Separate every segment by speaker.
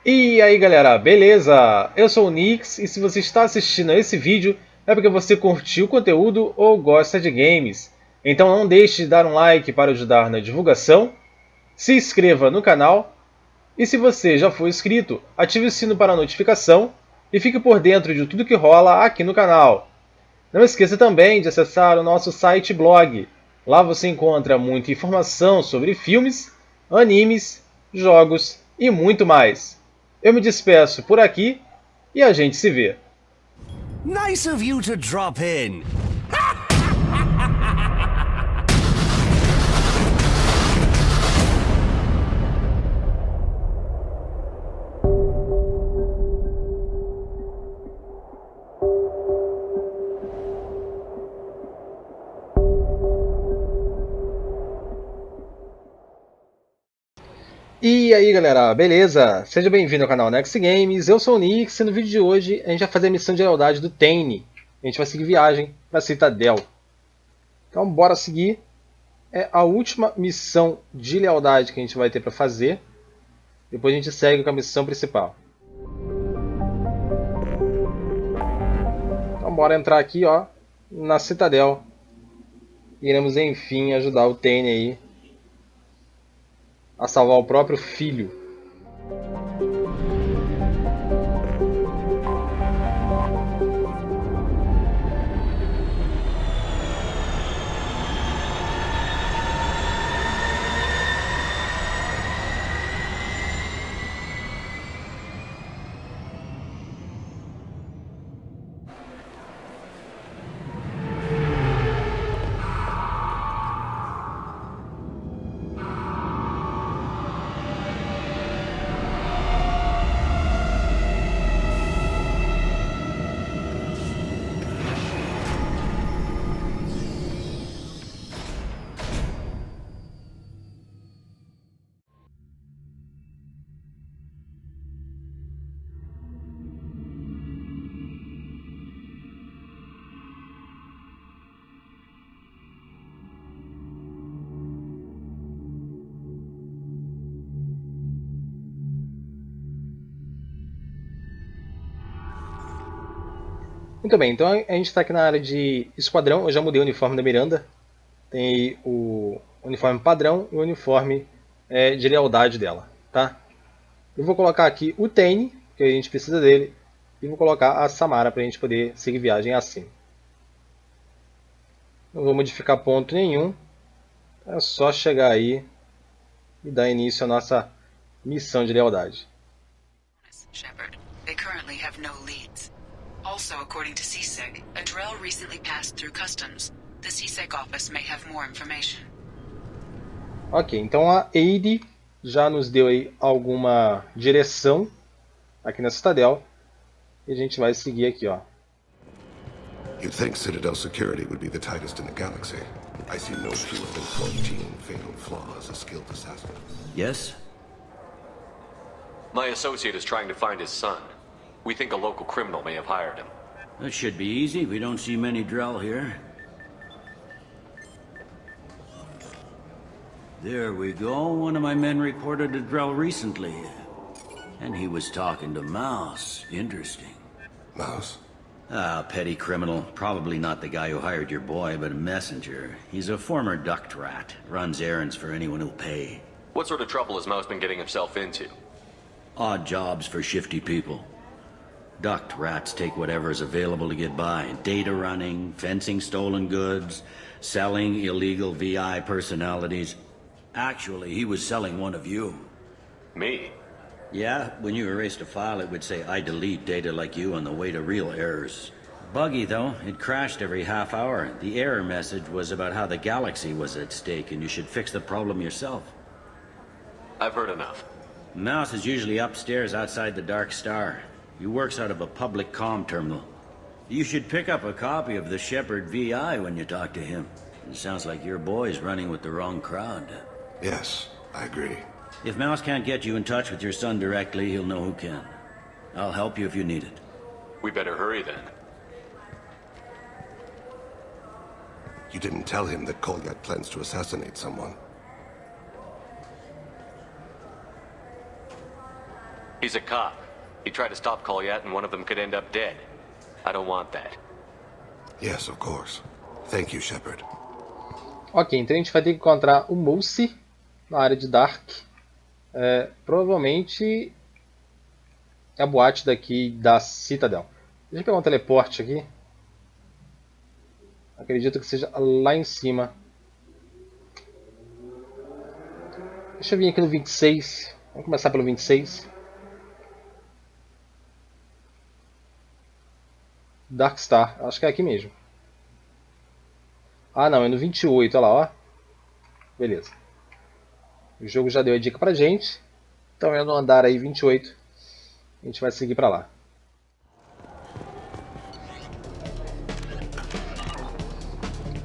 Speaker 1: E aí galera, beleza? Eu sou o Nix e se você está assistindo a esse vídeo é porque você curtiu o conteúdo ou gosta de games. Então não deixe de dar um like para ajudar na divulgação, se inscreva no canal e se você já for inscrito, ative o sino para a notificação e fique por dentro de tudo que rola aqui no canal. Não esqueça também de acessar o nosso site blog. Lá você encontra muita informação sobre filmes, animes, jogos e muito mais. Eu me despeço por aqui e a gente se vê.
Speaker 2: Nice of you to drop in.
Speaker 1: E aí galera, beleza? Seja bem-vindo ao canal Nexy Games, eu sou o Nix e no vídeo de hoje a gente vai fazer a missão de lealdade do Thane. A gente vai seguir viagem para a Citadel. Então bora seguir. É a última missão de lealdade que a gente vai ter para fazer. Depois a gente segue com a missão principal. Então bora entrar aqui ó, na Citadel. Iremos enfim ajudar o Thane aí a salvar o próprio filho. Muito bem, então a gente está aqui na área de esquadrão. Eu já mudei o uniforme da Miranda. Tem aí o uniforme padrão e o uniforme de lealdade dela, tá? Eu vou colocar aqui o Thane, que a gente precisa dele, e vou colocar a Samara para a gente poder seguir viagem assim. Não vou modificar ponto nenhum, é só chegar aí e dar início à nossa missão de lealdade.
Speaker 3: Shepard, they currently have no leads. Also, according to CSEC, a Drell recently passed through customs. The CSEC office may have more information.
Speaker 1: Ok, então a Eide já nos deu aí alguma direção aqui na Citadel e a gente vai seguir aqui, ó.
Speaker 4: You'd think Citadel security would be the tightest in the galaxy. I see no fewer than 14 fatal flaws as skilled assassins.
Speaker 2: Yes?
Speaker 5: My associate is trying to find his son. We think a local criminal may have hired him.
Speaker 2: That should be easy. We don't see many Drell here. There we go. One of my men reported a Drell recently. And he was talking to Mouse. Interesting.
Speaker 4: Mouse?
Speaker 2: Ah, petty criminal. Probably not the guy who hired your boy, but a messenger. He's a former duct rat. Runs errands for anyone who'll pay.
Speaker 5: What sort of trouble has Mouse been getting himself into?
Speaker 2: Odd jobs for shifty people. Duct rats take whatever is available to get by. Data running, fencing stolen goods, selling illegal VI personalities. Actually, he was selling one of you.
Speaker 5: Me?
Speaker 2: Yeah, when you erased a file, it would say, I delete data like you on the way to real errors. Buggy, though. It crashed every half hour. The error message was about how the galaxy was at stake, and you should fix the problem yourself.
Speaker 5: I've heard enough.
Speaker 2: Mouse is usually upstairs outside the Dark Star. He works out of a public comm terminal. You should pick up a copy of the Shepard VI when you talk to him. It sounds like your boy's running with the wrong crowd.
Speaker 4: Yes, I agree.
Speaker 2: If Mouse can't get you in touch with your son directly, he'll know who can. I'll help you if you need it.
Speaker 5: We better hurry then.
Speaker 4: You didn't tell him that Kolyat plans to assassinate someone.
Speaker 5: He's a cop. He tried to stop Kolyat and one of them could end up dead. I don't want that.
Speaker 4: Yes, of course. Thank you, Shepard.
Speaker 1: Ok, então a gente vai ter que encontrar o Moose na área de Dark. Provavelmente é a boate daqui da Citadel. Deixa eu pegar um teleporte aqui. Acredito que seja lá em cima. Deixa eu vir aqui no 26. Vamos começar pelo 26. Dark Star. Acho que é aqui mesmo. Ah, não. É no 28. Olha lá, ó. Beleza. O jogo já deu a dica pra gente. Então é no andar aí 28. A gente vai seguir pra lá.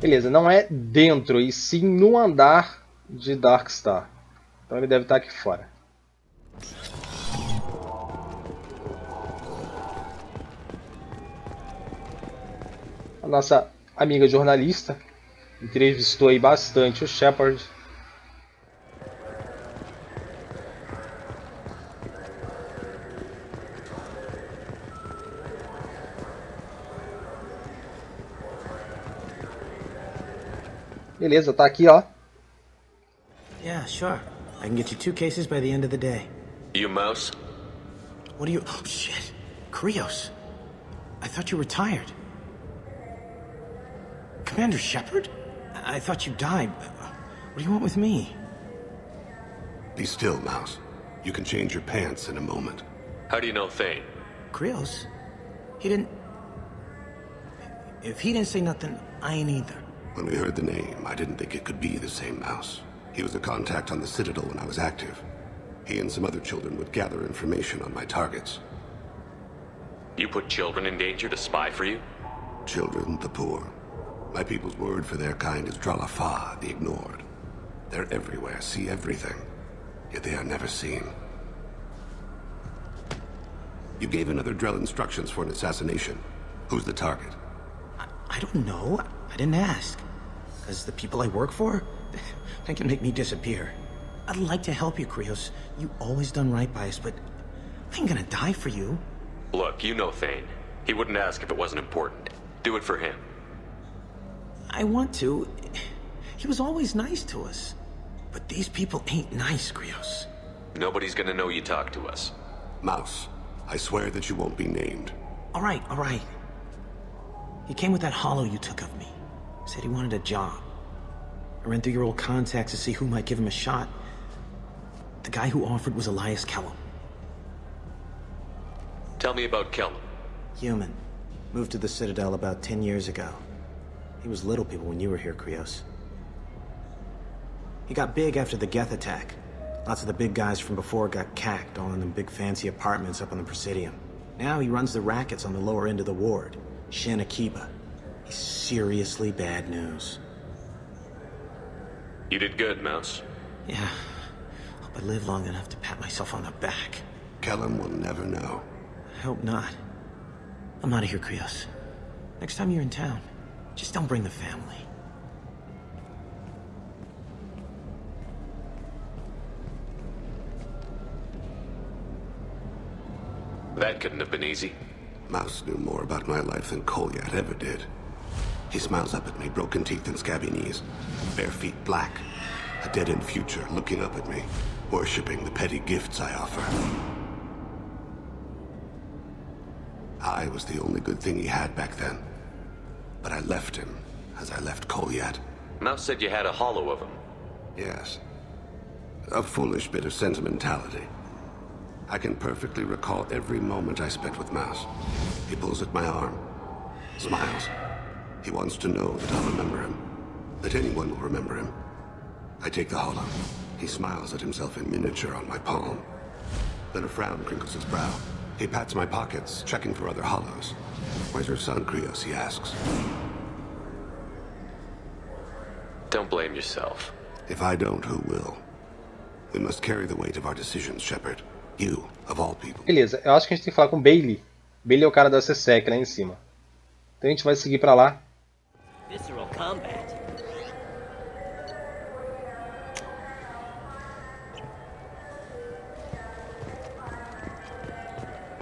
Speaker 1: Beleza. Não é dentro, e sim no andar de Dark Star. Então ele deve estar aqui fora. A nossa amiga jornalista entrevistou aí bastante o Shepard. Beleza, tá aqui, ó.
Speaker 6: Yeah, sure. I can get you 2 cases by the end of the day.
Speaker 5: You Mouse?
Speaker 6: What are you... Oh, shit. Krios. I thought you were retired. Commander Shepard? I thought you died. What do you want with me?
Speaker 4: Be still, Mouse. You can change your pants in a moment.
Speaker 5: How do you know Thane?
Speaker 6: Krios? He didn't... If he didn't say nothing, I ain't either.
Speaker 4: When we heard the name, I didn't think it could be the same Mouse. He was a contact on the Citadel when I was active. He and some other children would gather information on my targets.
Speaker 5: You put children in danger to spy for you?
Speaker 4: Children, the poor. My people's word for their kind is Dralafa, the ignored. They're everywhere, see everything, yet they are never seen. You gave another Drell instructions for an assassination. Who's the target?
Speaker 6: I don't know. I didn't ask. Because the people I work for, they can make me disappear. I'd like to help you, Krios. You always done right by us, but I ain't gonna die for you.
Speaker 5: Look, you know Thane. He wouldn't ask if it wasn't important. Do it for him.
Speaker 6: I want to. He was always nice to us. But these people ain't nice, Krios.
Speaker 5: Nobody's gonna know you talk to us.
Speaker 4: Mouse, I swear that you won't be named.
Speaker 6: All right, all right. He came with that hollow you took of me. Said he wanted a job. I ran through your old contacts to see who might give him a shot. The guy who offered was Elias Kellum.
Speaker 5: Tell me about Kellum.
Speaker 6: Human. Moved to the Citadel about 10 years ago. He was little people when you were here, Krios. He got big after the Geth attack. Lots of the big guys from before got cacked, all in them big fancy apartments up on the Presidium. Now he runs the rackets on the lower end of the ward, Shin Akiba. He's seriously bad news.
Speaker 5: You did good, Mouse.
Speaker 6: Yeah. Hope I live long enough to pat myself on the back.
Speaker 4: Kellum will never know.
Speaker 6: I hope not. I'm out of here, Krios. Next time you're in town, just don't bring the family.
Speaker 5: That couldn't have been easy.
Speaker 4: Mouse knew more about my life than Kolyat ever did. He smiles up at me, broken teeth and scabby knees, bare feet black, a dead-end future looking up at me, worshipping the petty gifts I offer. I was the only good thing he had back then, but I left him as I left Kolyat.
Speaker 5: Mouse said you had a hollow of him.
Speaker 4: Yes, a foolish bit of sentimentality. I can perfectly recall every moment I spent with Mouse. He pulls at my arm, smiles. He wants to know that I'll remember him, that anyone will remember him. I take the hollow. He smiles at himself in miniature on my palm. Then a frown crinkles his brow. He pats my pockets, checking for other hollows. Where's your son, Krios, he asks.
Speaker 5: Don't blame yourself.
Speaker 4: If I don't, who will? We must carry the weight of our decisions, Shepard. You, of all people.
Speaker 1: Beleza, eu acho que a gente tem que falar com o Bailey. Bailey é o cara da CSEC lá em cima. Então a gente vai seguir pra lá.
Speaker 7: Visceral combat.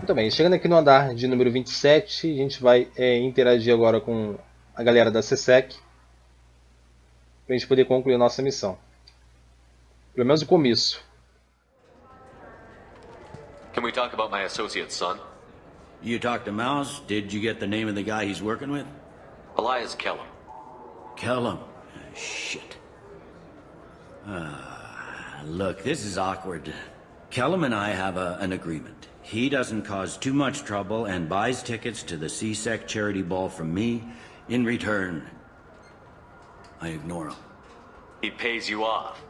Speaker 1: Muito bem, chegando aqui no andar de número 27, a gente vai interagir agora com a galera da CSEC para a gente poder concluir a nossa missão. Pelo menos o começo.
Speaker 5: Can we talk about my associate, son?
Speaker 2: You talked to Mouse? Did you get the name of the guy he's working with?
Speaker 5: Elias Kellum.
Speaker 2: Kellum. Shit. Look, this is awkward. Kellum and I have an agreement. He doesn't cause too much trouble and buys tickets to the CSEC charity ball from me. In return, I ignore him.
Speaker 5: He pays you off.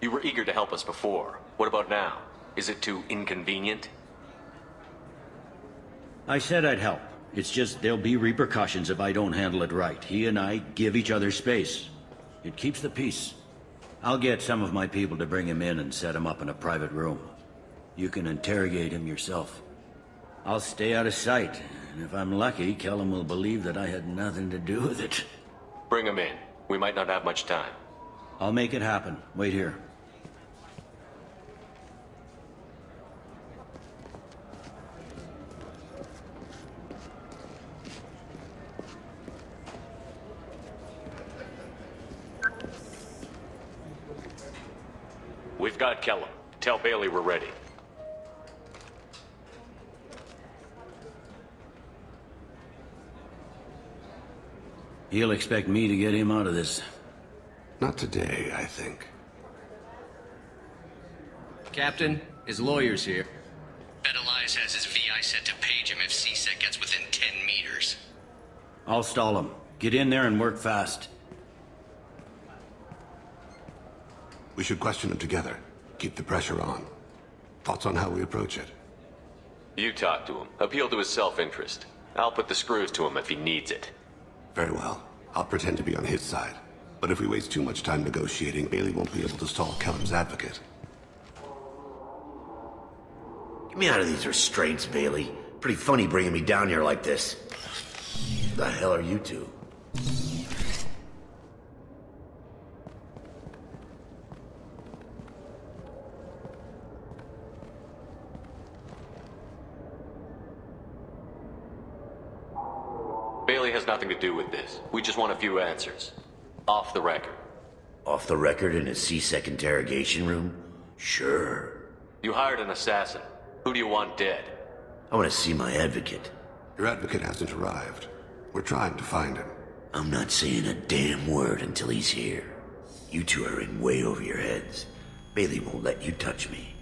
Speaker 5: You were eager to help us before. What about now? Is it too inconvenient?
Speaker 2: I said I'd help. It's just there'll be repercussions if I don't handle it right. He and I give each other space. It keeps the peace. I'll get some of my people to bring him in and set him up in a private room. You can interrogate him yourself. I'll stay out of sight, and if I'm lucky, Kellum will believe that I had nothing to do with it.
Speaker 5: Bring him in. We might not have much time.
Speaker 2: I'll make it happen. Wait here.
Speaker 5: We've got Kellum. Tell Bailey we're ready.
Speaker 2: He'll expect me to get him out of this.
Speaker 4: Not today, I think.
Speaker 8: Captain, his lawyer's here. Bet Elias has his VI set to page him if CSEC gets within 10 meters.
Speaker 2: I'll stall him. Get in there and work fast.
Speaker 4: We should question him together. Keep the pressure on. Thoughts on how we approach it?
Speaker 5: You talk to him. Appeal to his self-interest. I'll put the screws to him if he needs it.
Speaker 4: Very well. I'll pretend to be on his side. But if we waste too much time negotiating, Bailey won't be able to stall Kellum's advocate.
Speaker 9: Get me out of these restraints, Bailey. Pretty funny bringing me down here like this. The hell are you two?
Speaker 5: Bailey has nothing to do with this. We just want a few answers. Off the record.
Speaker 9: Off the record in a CSEC interrogation room? Sure.
Speaker 5: You hired an assassin. Who do you want dead?
Speaker 9: I want to see my advocate.
Speaker 4: Your advocate hasn't arrived. We're trying to find him.
Speaker 9: I'm not saying a damn word until he's here. You two are in way over your heads. Bailey won't let you touch me.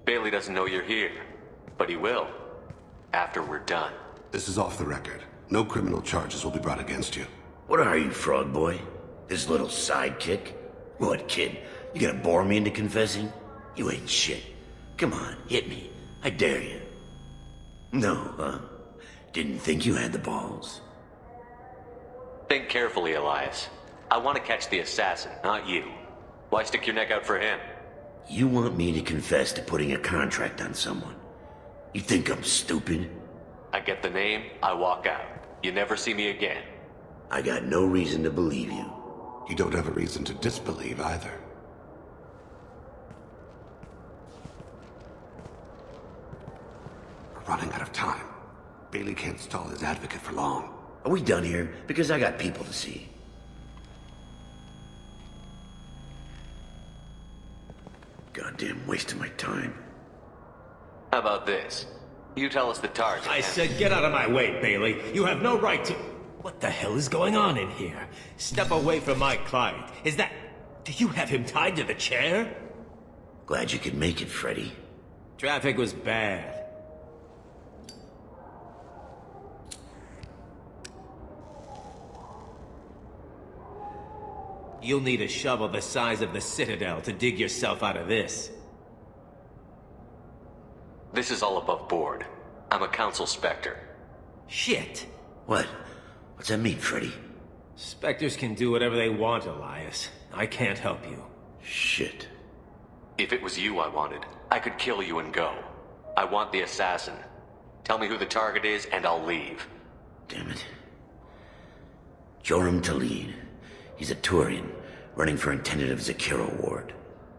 Speaker 5: Bailey doesn't know you're here. But he will. After we're done.
Speaker 4: This is off the record. No criminal charges will be brought against you.
Speaker 9: What are you, frog boy? This little sidekick? What, kid? You gonna bore me into confessing? You ain't shit. Come on, hit me. I dare you. No, huh? Didn't think you had the balls.
Speaker 5: Think carefully, Elias. I want to catch the assassin, not you. Why stick your neck out for him?
Speaker 9: You want me to confess to putting a contract on someone? You think I'm stupid?
Speaker 5: I get the name, I walk out. You never see me again.
Speaker 9: I got no reason to believe you.
Speaker 4: You don't have a reason to disbelieve either. We're running out of time. Bailey can't stall his advocate for long.
Speaker 9: Are we done here? Because I got people to see. Goddamn waste of my time.
Speaker 5: How about this? You tell us the target.
Speaker 10: I said get out of my way, Bailey. You have no right to... What the hell is going on in here? Step away from my client. Is that... Do you have him tied to the chair?
Speaker 9: Glad you could make it, Freddy.
Speaker 10: Traffic was bad. You'll need a shovel the size of the Citadel to dig yourself out of this.
Speaker 5: This is all above board. I'm a council specter.
Speaker 10: Shit.
Speaker 9: What? What's that mean, Freddy?
Speaker 10: Spectres can do whatever they want, Elias. I can't help you.
Speaker 9: Shit.
Speaker 5: If it was you I wanted, I could kill you and go. I want the assassin. Tell me who the target is and I'll leave.
Speaker 9: Damn it. Joram Talid. He's a Turian, running for intendant of Zakiro Ward.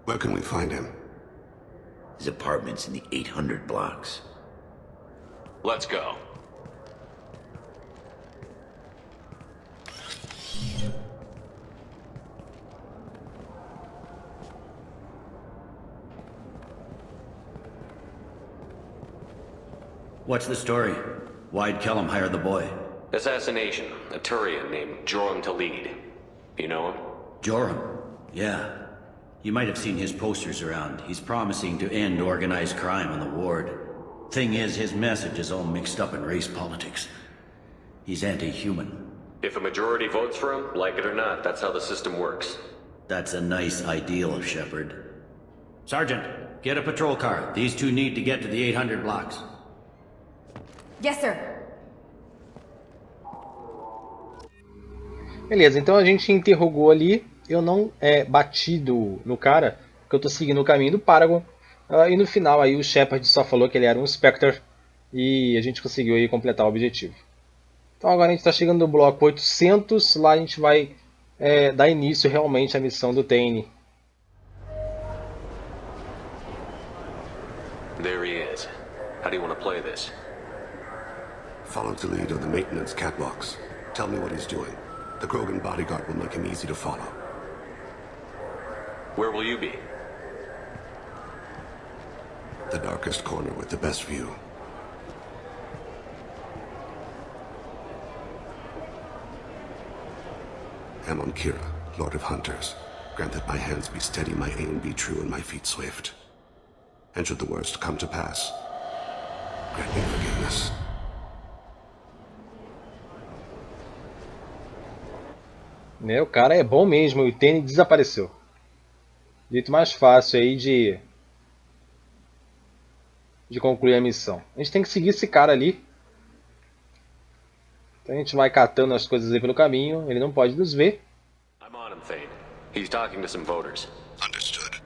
Speaker 4: Where can we find him?
Speaker 9: His apartment's in the 800 blocks.
Speaker 5: Let's go.
Speaker 2: What's the story? Why'd Kellum hire the boy?
Speaker 5: Assassination. A Turian named Joram to lead. You know him?
Speaker 2: Joram? Yeah. You might have seen his posters around. He's promising to end organized crime on the ward. Thing is, his message is all mixed up in race politics. He's anti-human.
Speaker 5: If a majority votes for him, like it or not, that's how the system works.
Speaker 2: That's a nice ideal, Shepard. Sergeant, get a patrol car. These two need to get to the 800 blocks.
Speaker 11: Yes, sir.
Speaker 1: Beleza, então a gente interrogou ali. Eu não bati no cara, porque eu tô seguindo o caminho do Paragon. E no final aí o Shepard só falou que ele era um Spectre. E a gente conseguiu aí completar o objetivo. Então agora a gente está chegando no bloco 800. Lá a gente vai dar início realmente à missão do Thane.
Speaker 5: There he is. How do you want to play this?
Speaker 4: Follow the lead of the maintenance catwalks. Tell me what he's doing. The Krogan bodyguard will make him easy to follow.
Speaker 5: Where will you be?
Speaker 4: The darkest corner with the best view. Amon Kira, Lord of Hunters. Grant that my hands be steady, my aim be true, and my feet swift. And should the worst come to pass, grant me forgiveness.
Speaker 1: O cara é bom mesmo, o Thane desapareceu. Jeito mais fácil aí de concluir a missão. A gente tem que seguir esse cara ali. Então a gente vai catando as coisas aí pelo caminho. Ele não pode nos ver.
Speaker 5: I'm on him, Thane. He's talking to some voters.
Speaker 4: Understood.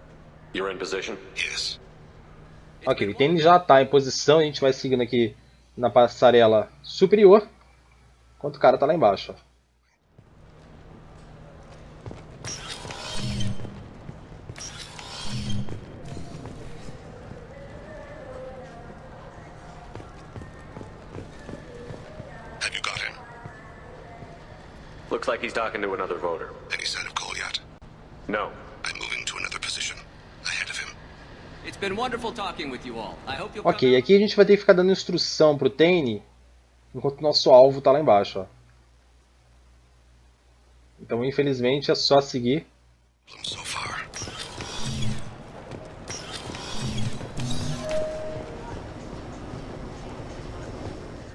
Speaker 5: You're in position?
Speaker 4: Yes.
Speaker 1: Ok, o Thane já está em posição. A gente vai seguindo aqui na passarela superior. Enquanto o cara está lá embaixo. Ó.
Speaker 5: Looks like he's talking to another voter.
Speaker 4: Any sign of Cole yet?
Speaker 5: No.
Speaker 4: I'm moving to another position. Ahead of him.
Speaker 8: It's been wonderful talking with you all. I hope you'll
Speaker 1: Ok, aqui a gente vai ter que ficar dando instrução pro Thane enquanto o nosso alvo está lá embaixo. Ó. Então, infelizmente, é só seguir.
Speaker 4: So far.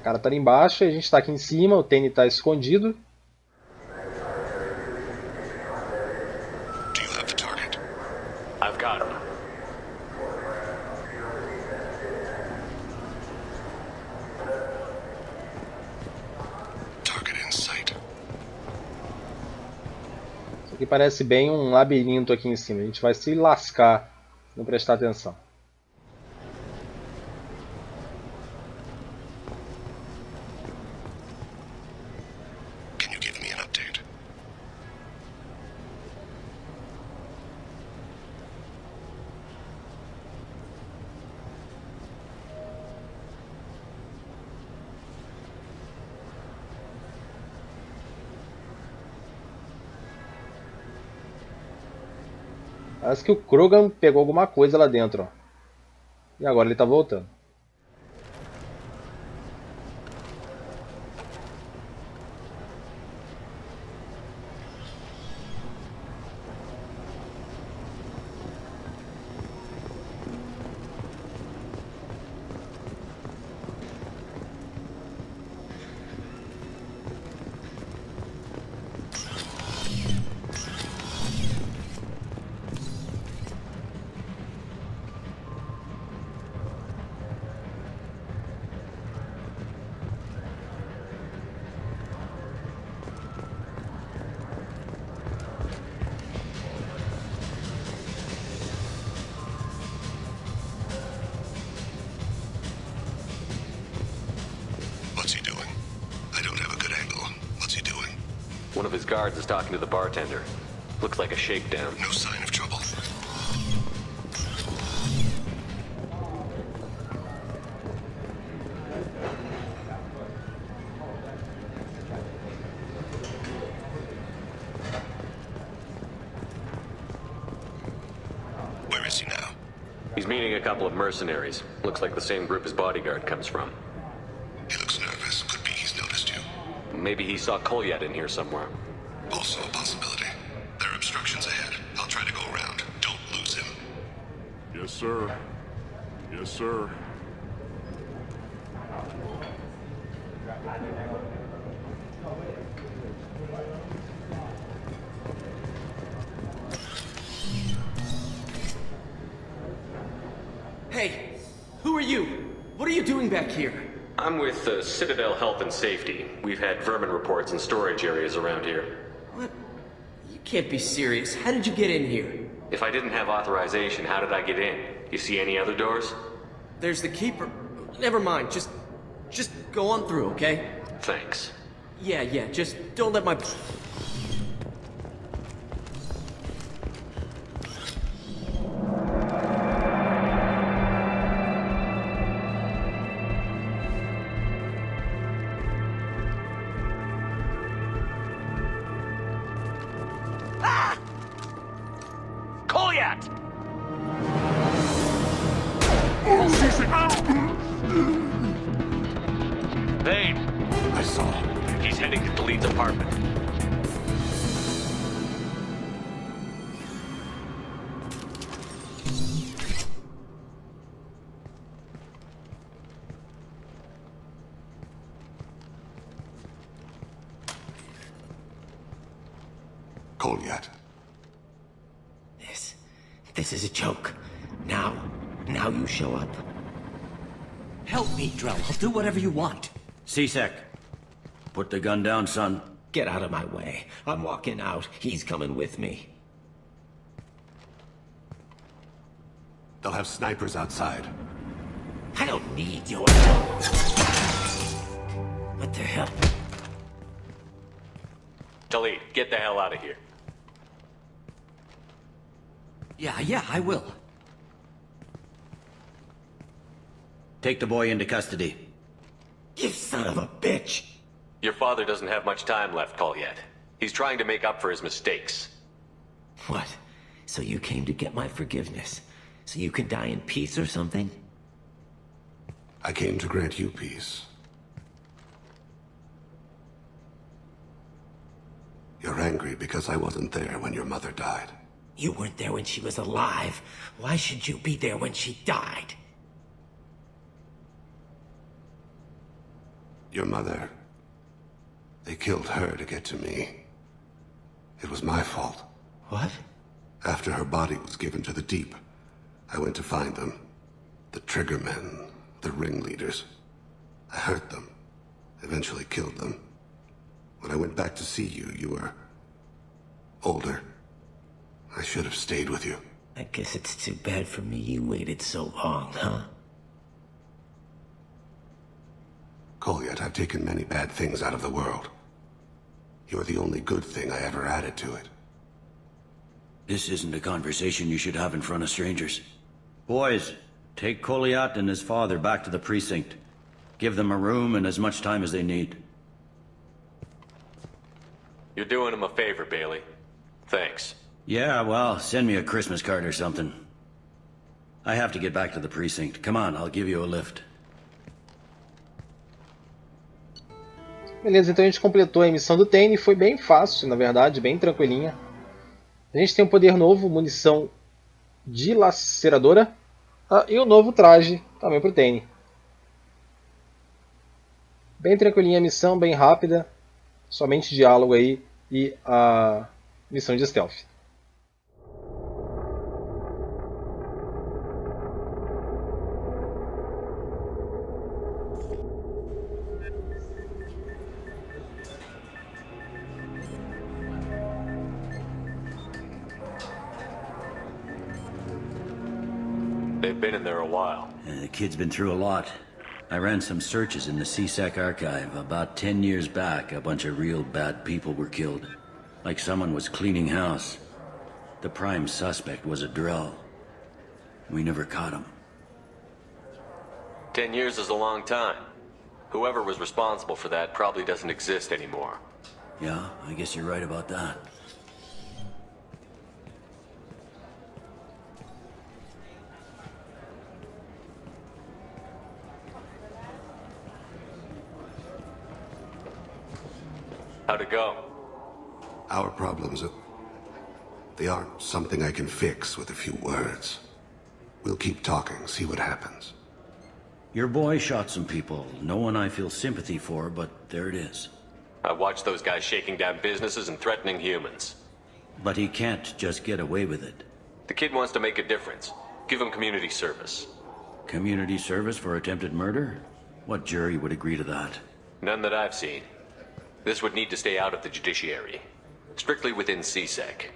Speaker 1: O cara está ali embaixo, a gente está aqui em cima, o Thane está escondido.
Speaker 5: I've got him.
Speaker 4: Target in sight.
Speaker 1: Isso aqui parece bem um labirinto aqui em cima. A gente vai se lascar se não prestar atenção.
Speaker 4: Can you give me an update?
Speaker 1: Parece que o Krogan pegou alguma coisa lá dentro. Ó. E agora ele está voltando.
Speaker 5: One of his guards is talking to the bartender. Looks like a shakedown.
Speaker 4: No sign of trouble.
Speaker 5: couple of mercenaries. Looks like the same group his bodyguard comes from.
Speaker 4: He looks nervous. Could be he's noticed you.
Speaker 5: Maybe he saw Kolyat in here somewhere.
Speaker 4: Also a possibility. There are obstructions ahead. I'll try to go around. Don't lose him.
Speaker 12: Yes, sir. Yes, sir.
Speaker 10: Hey, who are you? What are you doing back here?
Speaker 5: I'm with Citadel Health and Safety. We've had vermin reports in storage areas around here.
Speaker 10: What? You can't be serious. How did you get in here?
Speaker 5: If I didn't have authorization, how did I get in? You see any other doors?
Speaker 10: There's the keeper. Never mind. Just go on through, okay?
Speaker 5: Thanks.
Speaker 10: Yeah, just don't let my...
Speaker 5: Kolyat! Thane!
Speaker 4: I saw him.
Speaker 5: He's heading to Khalid's apartment.
Speaker 4: Kolyat.
Speaker 9: This is a joke. Now you show up.
Speaker 7: Help me, Drell. I'll do whatever you want.
Speaker 2: C-Sec, put the gun down, son.
Speaker 9: Get out of my way. I'm walking out. He's coming with me.
Speaker 4: They'll have snipers outside.
Speaker 9: I don't need your... What the hell?
Speaker 5: Khalid, get the hell out of here.
Speaker 7: Yeah, I will.
Speaker 2: Take the boy into custody.
Speaker 9: You son of a bitch!
Speaker 5: Your father doesn't have much time left, Kolyat. He's trying to make up for his mistakes.
Speaker 9: What? So you came to get my forgiveness? So you can die in peace or something?
Speaker 4: I came to grant you peace. You're angry because I wasn't there when your mother died.
Speaker 9: You weren't there when she was alive. Why should you be there when she died?
Speaker 4: Your mother... They killed her to get to me. It was my fault.
Speaker 9: What?
Speaker 4: After her body was given to the deep, I went to find them. The triggermen, the ringleaders. I hurt them. Eventually killed them. When I went back to see you, you were... older. I should have stayed with you.
Speaker 9: I guess it's too bad for me you waited so long, huh?
Speaker 4: Kolyat, I've taken many bad things out of the world. You're the only good thing I ever added to it.
Speaker 2: This isn't a conversation you should have in front of strangers. Boys, take Kolyat and his father back to the precinct. Give them a room and as much time as they need.
Speaker 5: You're doing him a favor, Bailey. Thanks.
Speaker 2: Yeah, well, send me a Christmas card or something. I have to get back to the precinct. Come on, I'll give you a lift.
Speaker 1: Beleza, então a gente completou a missão do Thane. Foi bem fácil, na verdade, bem tranquilinha. A gente tem um poder novo, munição dilaceradora. E um novo traje também para o Thane. Bem tranquilinha a missão, bem rápida. Somente diálogo aí e a missão de stealth.
Speaker 5: They've been in there a while.
Speaker 2: The kid's been through a lot. I ran some searches in the CSEC archive. About 10 years back, a bunch of real bad people were killed. Like someone was cleaning house. The prime suspect was a Drell. We never caught him.
Speaker 5: 10 years is a long time. Whoever was responsible for that probably doesn't exist anymore.
Speaker 2: Yeah, I guess you're right about that.
Speaker 5: How'd it go?
Speaker 4: Our problems, they aren't something I can fix with a few words. We'll keep talking, see what happens.
Speaker 2: Your boy shot some people. No one I feel sympathy for, but there it is.
Speaker 5: I watched those guys shaking down businesses and threatening humans.
Speaker 2: But he can't just get away with it.
Speaker 5: The kid wants to make a difference. Give him community service.
Speaker 2: Community service for attempted murder? What jury would agree to that?
Speaker 5: None that I've seen. This would need to stay out of the judiciary. Strictly within CSEC.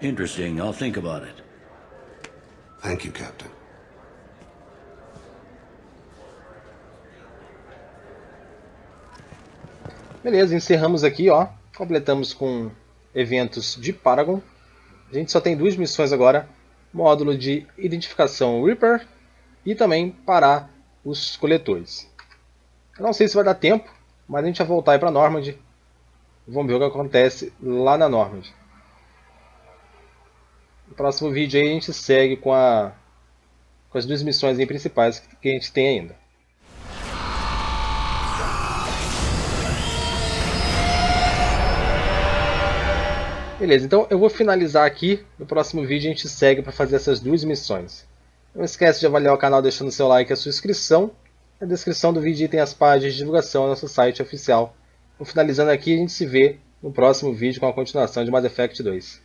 Speaker 2: Interesting. I'll think about it.
Speaker 4: Thank you, Captain.
Speaker 1: Beleza, encerramos aqui, ó. Completamos com eventos de Paragon. A gente só tem 2 missões agora. Módulo de identificação Reaper e também parar os coletores. Eu não sei se vai dar tempo, mas a gente vai voltar aí para Normandy. Vamos ver o que acontece lá na Normandy. No próximo vídeo aí a gente segue com as 2 missões aí principais que a gente tem ainda. Beleza, então eu vou finalizar aqui. No próximo vídeo a gente segue para fazer essas 2 missões. Não esquece de avaliar o canal deixando seu like e a sua inscrição. Na descrição do vídeo tem as páginas de divulgação do nosso site oficial. Finalizando aqui, a gente se vê no próximo vídeo com a continuação de Mass Effect 2.